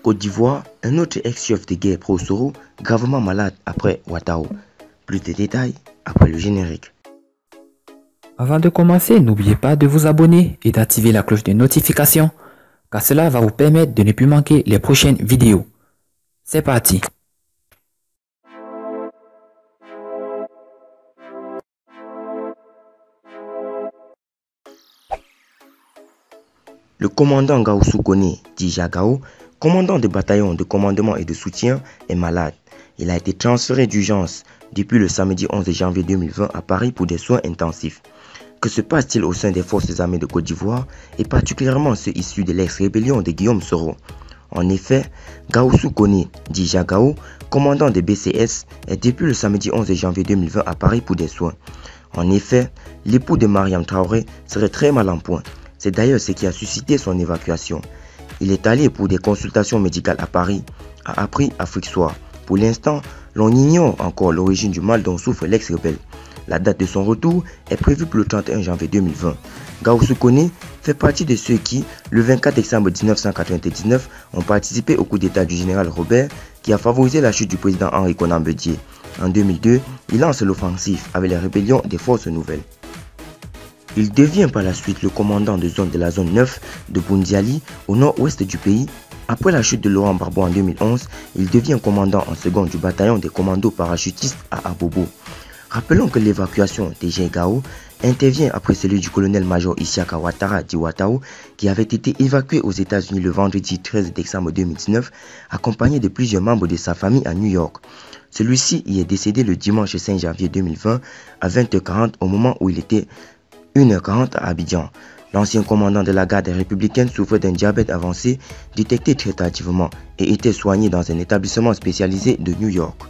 Côte d'Ivoire, un autre ex-chef de guerre pro-Soro, gravement malade après Ouattara. Plus de détails après le générique. Avant de commencer, n'oubliez pas de vous abonner et d'activer la cloche de notification, car cela va vous permettre de ne plus manquer les prochaines vidéos. C'est parti! Le commandant Gaoussou Kone, dit Jagao, commandant de bataillon de commandement et de soutien, est malade. Il a été transféré d'urgence depuis le samedi 11 janvier 2020 à Paris pour des soins intensifs. Que se passe-t-il au sein des forces armées de Côte d'Ivoire et particulièrement ceux issus de l'ex-rébellion de Guillaume Soro? En effet, Gaoussou Kone, dit Jagao, commandant des BCS, est depuis le samedi 11 janvier 2020 à Paris pour des soins. En effet, l'époux de Mariam Traoré serait très mal en point. C'est d'ailleurs ce qui a suscité son évacuation. Il est allé pour des consultations médicales à Paris, a appris Afrique Soir. Pour l'instant, l'on ignore encore l'origine du mal dont souffre l'ex-rebelle. La date de son retour est prévue pour le 31 janvier 2020. Gaoussou Kone fait partie de ceux qui, le 24 décembre 1999, ont participé au coup d'état du général Robert qui a favorisé la chute du président Henri Konan Bédié. En 2002, il lance l'offensive avec la rébellion des Forces Nouvelles. Il devient par la suite le commandant de la zone 9 de Boundiali au nord-ouest du pays. Après la chute de Laurent Gbagbo en 2011, il devient commandant en second du bataillon des commandos parachutistes à Abobo. Rappelons que l'évacuation de Jagao intervient après celui du colonel-major Isiaka Ouattara dit Ouattara qui avait été évacué aux États-Unis le vendredi 13 décembre 2019 accompagné de plusieurs membres de sa famille à New York. Celui-ci y est décédé le dimanche 5 janvier 2020 à 20h40 au moment où il était 1h40 à Abidjan. L'ancien commandant de la garde républicaine souffrait d'un diabète avancé détecté très tardivement et était soigné dans un établissement spécialisé de New York.